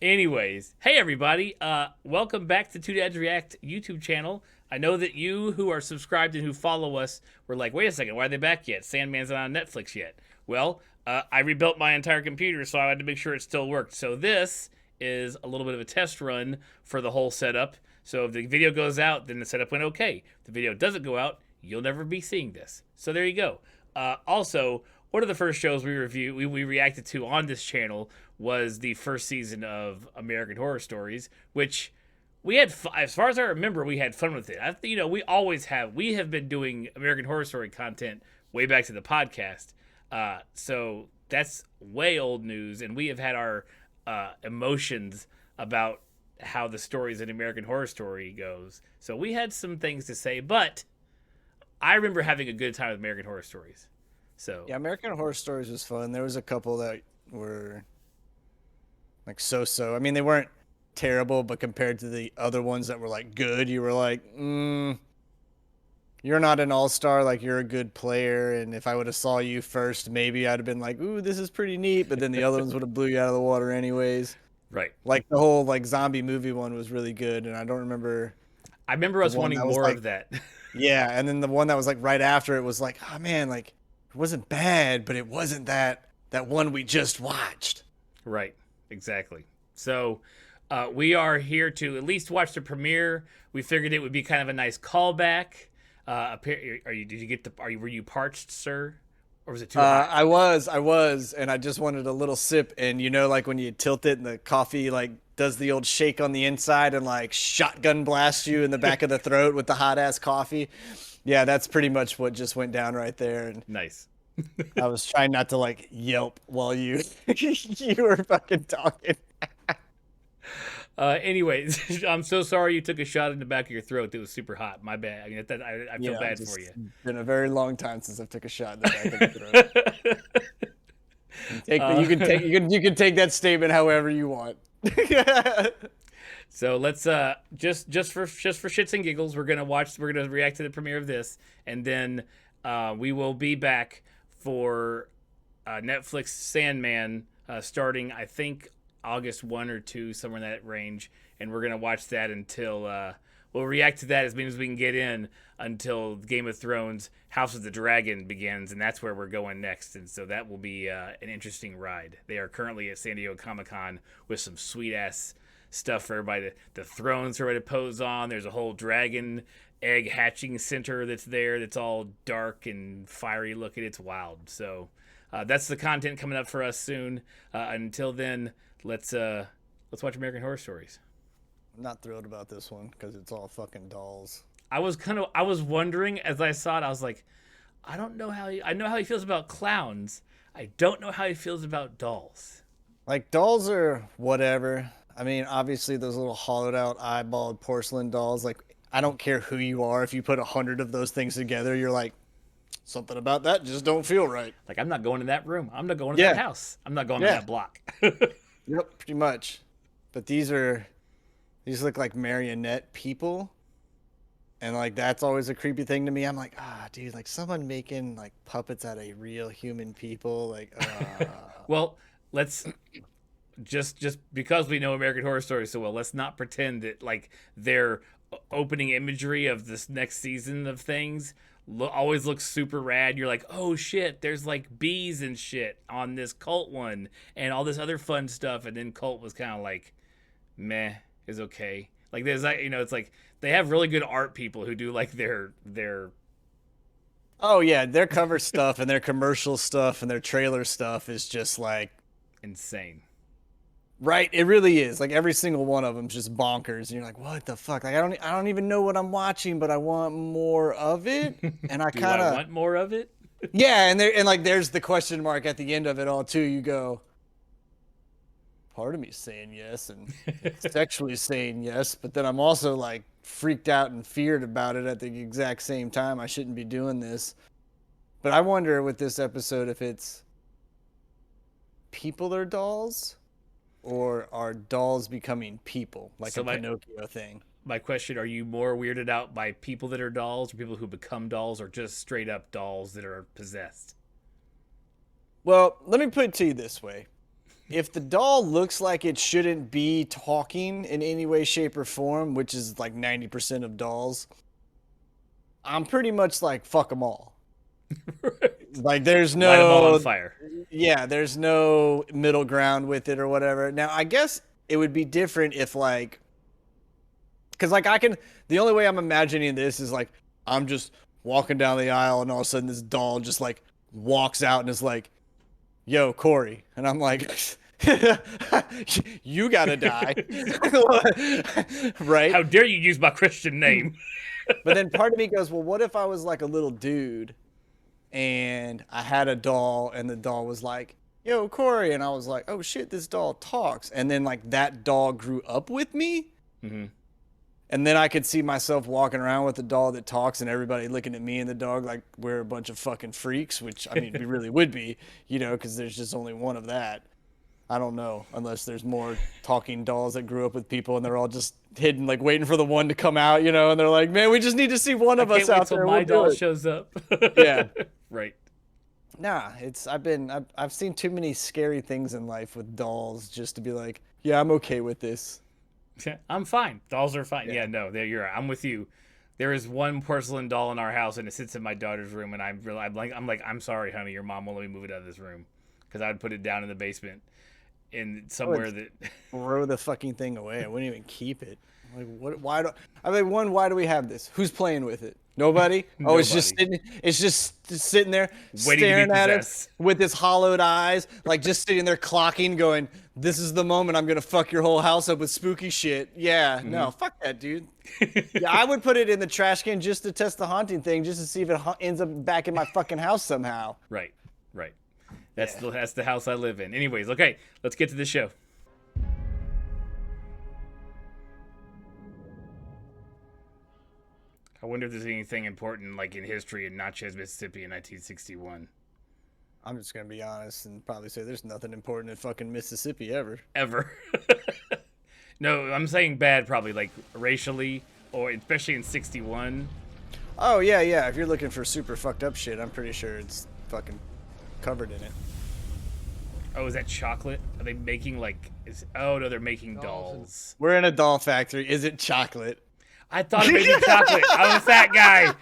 Anyways, hey everybody, welcome back to Two Dads React YouTube channel. I know that you who are subscribed and who follow us were like, wait a second, why are they back yet? Sandman's not on Netflix yet. Well, I rebuilt my entire computer, so I had to make sure it still worked. So this is a little bit of a test run for the whole setup. So if the video goes out, then the setup went okay. If the video doesn't go out, you'll never be seeing this. So there you go. Also, one of the first shows we reacted to on this channel was the first season of American Horror Stories, which we had, as far as I remember, we had fun with it. We always have. We have been doing American Horror Story content way back to the podcast, so that's way old news, and we have had our emotions about how the stories in American Horror Story goes. So we had some things to say, but I remember having a good time with American Horror Stories. So Yeah, American Horror Stories was fun. There was a couple that were like so-so. I mean, they weren't terrible, but compared to the other ones that were like good, you were like, you're not an all-star, like you're a good player. And if I would have saw you first, maybe I'd have been like, ooh, this is pretty neat. But then the other ones would have blew you out of the water anyways. right. Like the whole like zombie movie one was really good, and I don't remember I remember the us one wanting that was more like, of that. yeah, and then the one that was like right after it was like, oh man, like it wasn't bad, but it wasn't that one we just watched. Right, exactly. So we are here to at least watch the premiere. We figured it would be kind of a nice callback. Were you parched, sir, or was it too hot? I was, and I just wanted a little sip, and you know, like when you tilt it and the coffee like does the old shake on the inside and like shotgun blasts you in the back of the throat with the hot ass coffee. Yeah, that's pretty much what just went down right there, and Nice. I was trying not to like yelp while you you were fucking talking. Anyways, I'm so sorry you took a shot in the back of your throat that was super hot. My bad. I mean, I feel Yeah, bad just for you. been a very long time since I've took a shot in the back of the throat. You can take that statement however you want. So let's just for shits and giggles, we're gonna react to the premiere of this, and then we will be back for Netflix Sandman starting, I think, August 1 or 2, somewhere in that range, and we're gonna watch that until we'll react to that as many as we can get in until Game of Thrones House of the Dragon begins, and that's where we're going next. And so that will be an interesting ride. They are currently at San Diego Comic-Con with some sweet ass stuff for everybody. The thrones for everybody to pose on. There's a whole dragon egg hatching center that's there that's all dark and fiery looking. It's wild. So that's the content coming up for us soon. Until then, let's watch American Horror Stories. I'm not thrilled about this one because it's all fucking dolls. I was wondering as I saw it. I was like, I don't know I know how he feels about clowns. I don't know how he feels about dolls. Like dolls are whatever. I mean, obviously those little hollowed out eyeballed porcelain dolls. Like I don't care who you are. If you put 100 of those things together, you're like, something about that just don't feel right. Like I'm not going to that room. I'm not going to that house. I'm not going to that block. Yep, pretty much. But these look like marionette people. And like that's always a creepy thing to me. I'm like, dude, like someone making like puppets out of real human people. Like, well, let's just because we know American Horror Story so well, let's not pretend that like their opening imagery of this next season of things always looks super rad. You're like, oh shit, there's like bees and shit on this Cult one and all this other fun stuff. And then Cult was kind of like, meh, is okay. Like there's like, it's like they have really good art people who do like their oh yeah, their cover stuff and their commercial stuff and their trailer stuff is just like insane. Right, it really is. Like every single one of them is just bonkers, and you're like, "What the fuck?" Like I don't even know what I'm watching, but I want more of it, and I kind of want more of it. Yeah, and like there's the question mark at the end of it all too. You go, part of me saying yes and sexually saying yes, but then I'm also like freaked out and feared about it at the exact same time. I shouldn't be doing this, but I wonder with this episode if it's people are dolls. Or are dolls becoming people, like a Pinocchio thing? My question, are you more weirded out by people that are dolls or people who become dolls or just straight up dolls that are possessed? Well, let me put it to you this way. if the doll looks like it shouldn't be talking in any way, shape, or form, which is like 90% of dolls, I'm pretty much like, fuck them all. Like, there's Light them all on no, fire. yeah, there's no middle ground with it or whatever. Now, I guess it would be different if, like, because, like, the only way I'm imagining this is, like, I'm just walking down the aisle and all of a sudden this doll just, like, walks out and is like, yo, Corey. And I'm like, you gotta die. Right? How dare you use my Christian name? But then part of me goes, well, what if I was like a little dude and I had a doll and the doll was like, yo, Corey. And I was like, oh shit, this doll talks. And then like that doll grew up with me. Mm-hmm. And then I could see myself walking around with a doll that talks and everybody looking at me and the dog like we're a bunch of fucking freaks, which I mean, we really would be, you know, because there's just only one of that. I don't know, unless there's more talking dolls that grew up with people and they're all just hidden, like waiting for the one to come out, you know, and they're like, man, we just need to see one of us out there. My We'll do doll it." shows up. Yeah. Right. Nah, I've seen too many scary things in life with dolls just to be like, yeah, I'm okay with this. Yeah, I'm fine. Dolls are fine. Yeah, no, you're right. I'm with you. There is one porcelain doll in our house, and it sits in my daughter's room. And I'm sorry, honey, your mom won't let me move it out of this room because I'd put it down in the basement, in somewhere that Throw the fucking thing away. I wouldn't even keep it. Like, what? Why do? I'm like, one. Why do we have this? Who's playing with it? Nobody. Oh, it's just Nobody. sitting. It's just sitting there, Waiting to be staring at possessed. us with his hollowed eyes, like just sitting there clocking, going, "This is the moment I'm gonna fuck your whole house up with spooky shit." Yeah, no, fuck that, dude. Yeah, I would put it in the trash can just to test the haunting thing, just to see if it ends up back in my fucking house somehow. Right. That's the house I live in. Anyways, okay, let's get to the show. I wonder if there's anything important like in history in Natchez, Mississippi in 1961. I'm just gonna be honest and probably say there's nothing important in fucking Mississippi ever. Ever. No, I'm saying bad probably, like racially, or especially in 61. Oh yeah, yeah. If you're looking for super fucked up shit, I'm pretty sure it's fucking covered in it. Oh, is that chocolate? Are they making oh no, they're making dolls. We're in a doll factory. Is it chocolate? I thought it may be chocolate. I'm a fat guy.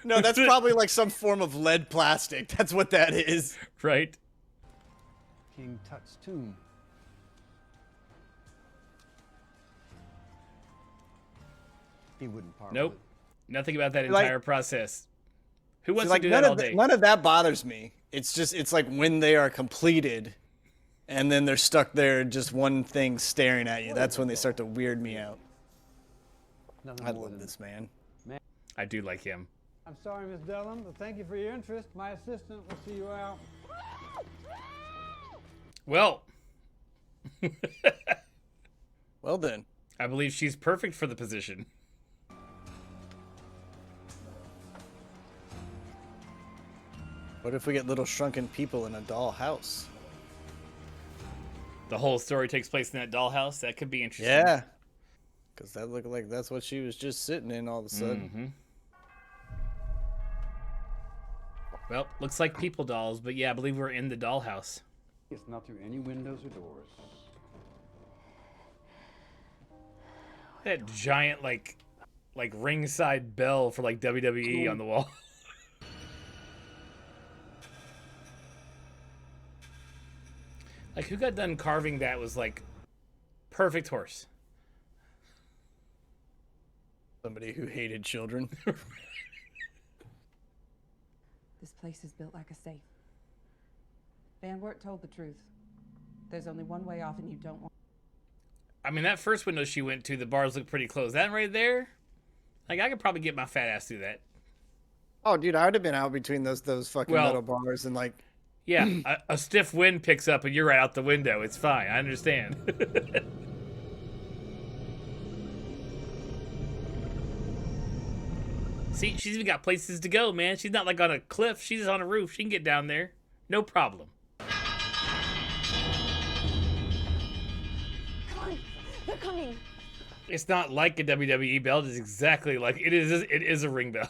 No, that's probably like some form of lead plastic. That's what that is. Right? King Tut's tomb. He wouldn't part Nope. with it. Nothing about that Like- entire process. Who wants Like to do that all none day? of that bothers me. It's like when they are completed, and then they're stuck there, just one thing staring at you. That's when they start to weird me out. Nothing I more love than- this man. I do like him. I'm sorry, Miss Dillon, but thank you for your interest. My assistant will see you out. Well, Well then. I believe she's perfect for the position. What if we get little shrunken people in a doll house? The whole story takes place in that dollhouse. That could be interesting. Yeah. Because that looked like that's what she was just sitting in all of a sudden. Mm-hmm. Well, looks like people dolls, but yeah, I believe we're in the dollhouse. It's not through any windows or doors. That giant like ringside bell for like WWE on the wall. Like who got done carving that was like perfect horse. Somebody who hated children. This place is built like a safe. Van Wert told the truth. There's only one way off and you don't want. I mean, that first window she went to, the bars look pretty close. That right there, like I could probably get my fat ass through that. Oh, dude, I would have been out between those fucking Well- metal bars and like. Yeah, a stiff wind picks up and you're right out the window. It's fine. I understand. See, she's even got places to go, man. She's not like on a cliff. She's on a roof. She can get down there. No problem. Come on, they're coming. It's not like a WWE belt. It's exactly like it is. It is a ring bell.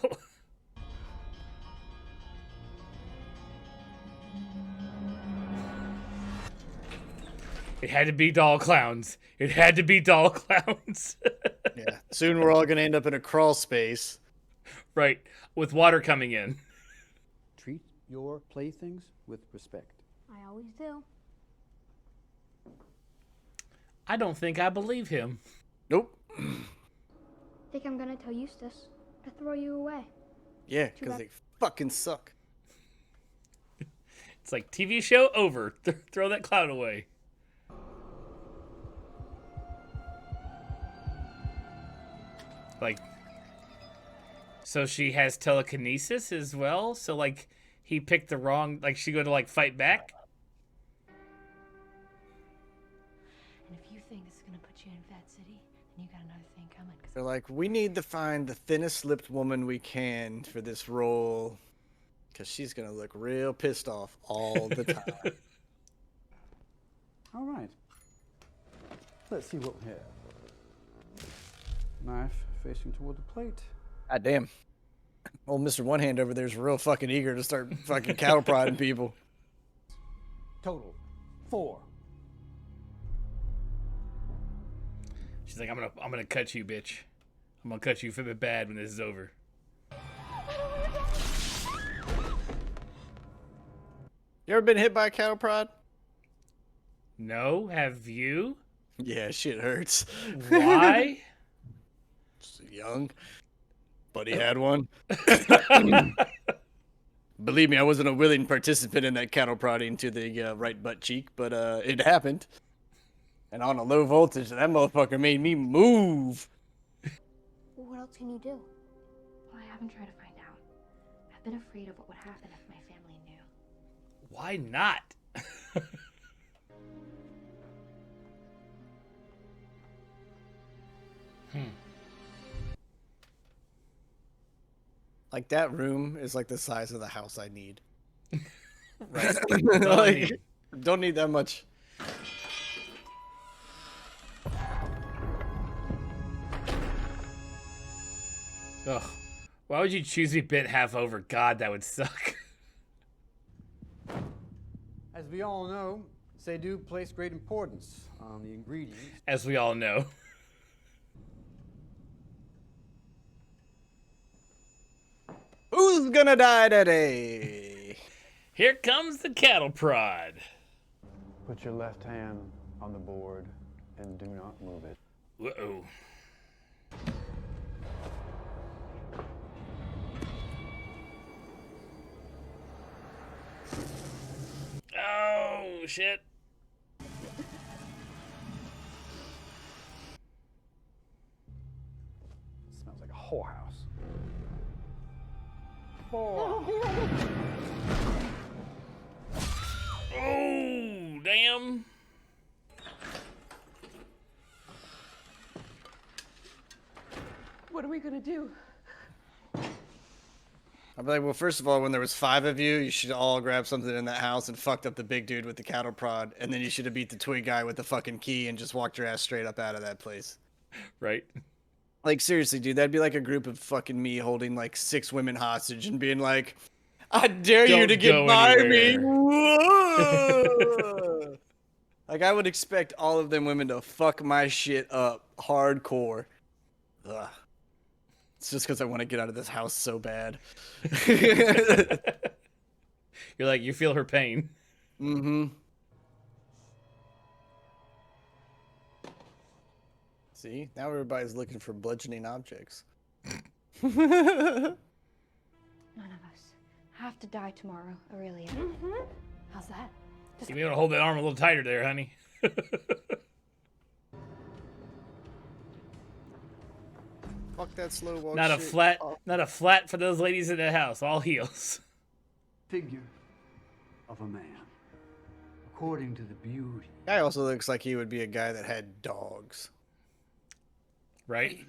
It had to be doll clowns. It had to be doll clowns. Yeah. Soon we're all gonna end up in a crawl space. Right. With water coming in. Treat your playthings with respect. I always do. I don't think I believe him. Nope. Think I'm gonna tell Eustace to throw you away. Yeah, because they fucking suck. It's like TV show over. Throw that clown away. Like, so she has telekinesis as well. So like, he picked the wrong. Like, she going to like fight back. And if you think this is gonna put you in Fat City, then you got another thing coming. They're like, we need to find the thinnest lipped woman we can for this role. Because she's going to look real pissed off all the time. All right. Let's see what we have. Knife facing toward the plate. God damn. Old Mr. One Hand over there's real fucking eager to start fucking cattle prodding people. Total 4. She's like, I'm gonna cut you, bitch. I'm gonna cut you for the bad when this is over. You ever been hit by a cattle prod? No, have you? Yeah, shit hurts. Why? Young. Buddy had one. Believe me, I wasn't a willing participant in that cattle prodding to the right butt cheek, but it happened. And on a low voltage, that motherfucker made me move. Well, what else can you do? Well, I haven't tried to find out. I've been afraid of what would happen if my family knew. Why not? Like, that room is like the size of the house I need. Right. Like, don't need that much. Ugh. Why would you choose to be bent half over? God, that would suck. As we all know, they do place great importance on the ingredients. As we all know. Who's gonna die today? Here comes the cattle prod. Put your left hand on the board and do not move it. Uh-oh. Oh, shit. Smells like a whorehouse. Oh, damn. What are we gonna do? I'd be like, well, first of all, when there was 5 of you, you should all grab something in that house and fucked up the big dude with the cattle prod, and then you should have beat the twig guy with the fucking key and just walked your ass straight up out of that place. Right? Like, seriously, dude, that'd be like a group of fucking me holding like 6 women hostage and being like, I dare you Don't to get go by anywhere." me. Whoa! Like, I would expect all of them women to fuck my shit up hardcore. Ugh. It's just because I want to get out of this house so bad. You're like, you feel her pain. Mm-hmm. See, now everybody's looking for bludgeoning objects. None of us have to die tomorrow, Aurelia. How's that? You may want to hold that arm a little tighter there, honey. Fuck that slow walk Not a shit. flat, Oh. not a flat for those ladies in the house. All heels. Figure of a man. According to the beauty. Guy also looks like he would be a guy that had dogs. Right?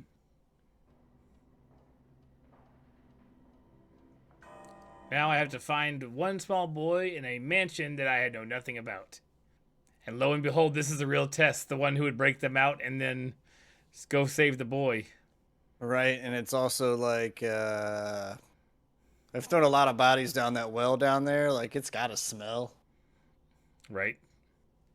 Now I have to find one small boy in a mansion that I know nothing about. And lo and behold, this is a real test. The one who would break them out and then go save the boy. Right, and it's also like, I've thrown a lot of bodies down that well down there. Like, it's gotta smell. Right?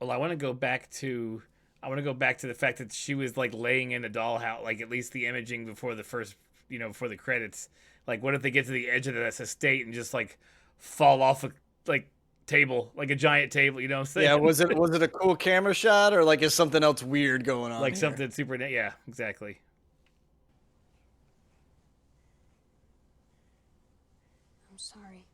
Well, I want to go back to the fact that she was like laying in a dollhouse, like at least the imaging before the first, before the credits. Like, what if they get to the edge of this estate and just like fall off a like table, like a giant table? You know what I'm saying? Yeah, was it a cool camera shot, or like is something else weird going on? Like here? something super. Yeah, exactly. I'm sorry.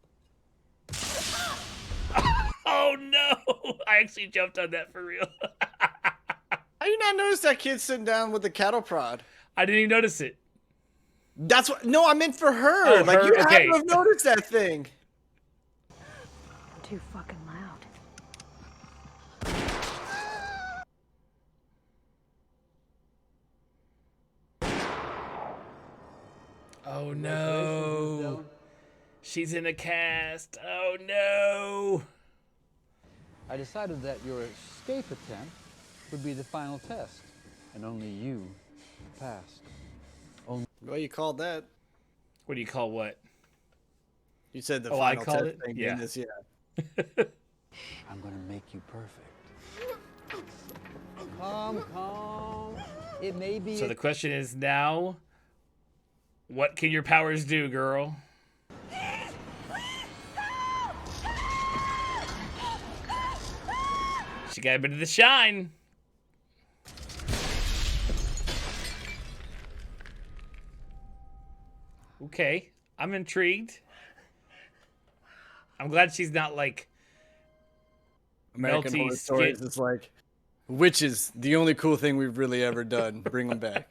Oh no! I actually jumped on that for real. How you not notice that kid sitting down with the cattle prod? I didn't even notice it. That's what. No, I meant for her. Oh, like her? you had Okay. to have noticed that thing. Too fucking loud. Oh Congratulations, no! Miss Dillon. She's in a cast. Oh no! I decided that your escape attempt would be the final test, and only you passed. Well, you called that. What do you call what? You said the Oh, I final called test it? thing. Yeah. Goodness, yeah. I'm gonna make you perfect. Calm. It may be. So the question is now, what can your powers do, girl? She got a bit of the shine. Okay, I'm intrigued. I'm glad she's not like American melty Horror Stories skin. is like, witches, the only cool thing we've really ever done. Bring them back.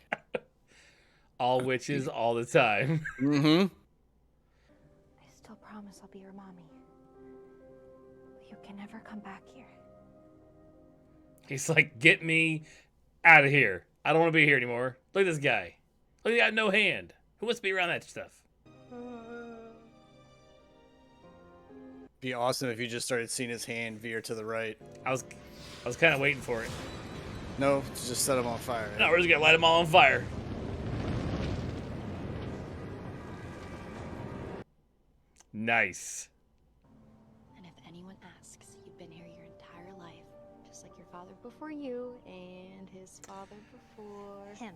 All witches all the time. Mm-hmm. I still promise I'll be your mommy. But you can never come back here. He's like, get me out of here. I don't want to be here anymore. Look at this guy. Look, he got no hand. Who wants to be around that stuff? Be awesome if you just started seeing his hand veer to the right. I was kind of waiting for it. No, just set him on fire. No, we're just gonna light them all on fire. Nice. And if anyone asks, you've been here your entire life. Just like your father before you and his father before him.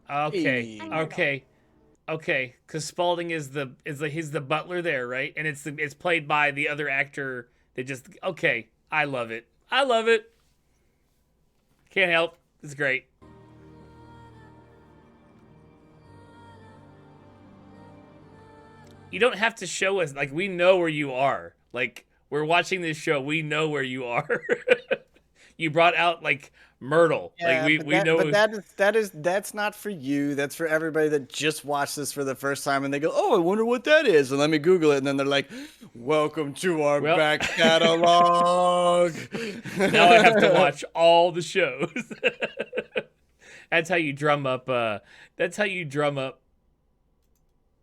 Okay. Hey. Okay. Because Spalding is he's the butler there, right? And it's played by the other actor. They just okay. I love it. Can't help. It's great. You don't have to show us, like, we know where you are. Like, we're watching this show, we know where you are. You brought out like Myrtle. Yeah, like we know. But that's not for you. That's for everybody that just watched this for the first time and they go, "Oh, I wonder what that is." And let me Google it, and then they're like, "Welcome to our back catalog." Now I have to watch all the shows. That's how you drum up. That's how you drum up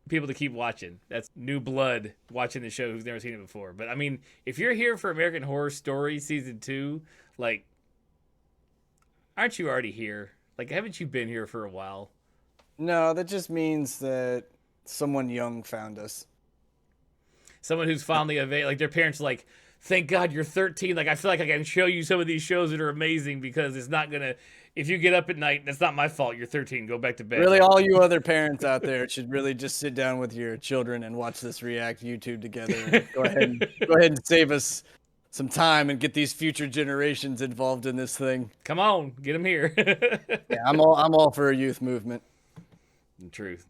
people to keep watching. That's new blood watching the show who's never seen it before. But I mean, if you're here for American Horror Story season 2, like, aren't you already here? Like, haven't you been here for a while? No, that just means that someone young found us. Someone who's finally like their parents are like, thank God you're 13. Like, I feel like I can show you some of these shows that are amazing because it's not gonna. If you get up at night, that's not my fault. You're 13. Go back to bed. Really, all you other parents out there should really just sit down with your children and watch this React YouTube together. And go ahead and save us some time and get these future generations involved in this thing. Come on, get them here. Yeah, I'm all for a youth movement. Truth.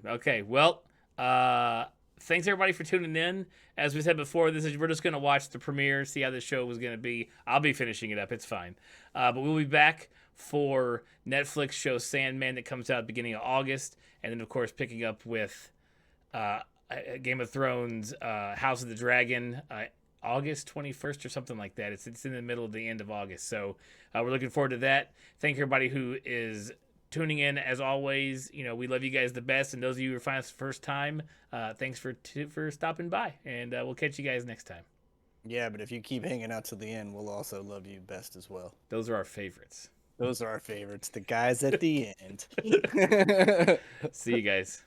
Okay, well, thanks everybody for tuning in. As we said before, we're just gonna watch the premiere, see how the show was gonna be. I'll be finishing it up. It's fine, but we'll be back for Netflix show Sandman that comes out at the beginning of August, and then of course picking up with Game of Thrones, House of the Dragon, August 21st or something like that. It's in the middle of the end of August, so we're looking forward to that. Thank everybody who is tuning in. As always, we love you guys the best, and those of you who are finding us the first time, thanks for stopping by, and we'll catch you guys next time. Yeah, but if you keep hanging out to the end, we'll also love you best as well. Those are our favorites. Those are our favorites, the guys at the end. See you guys.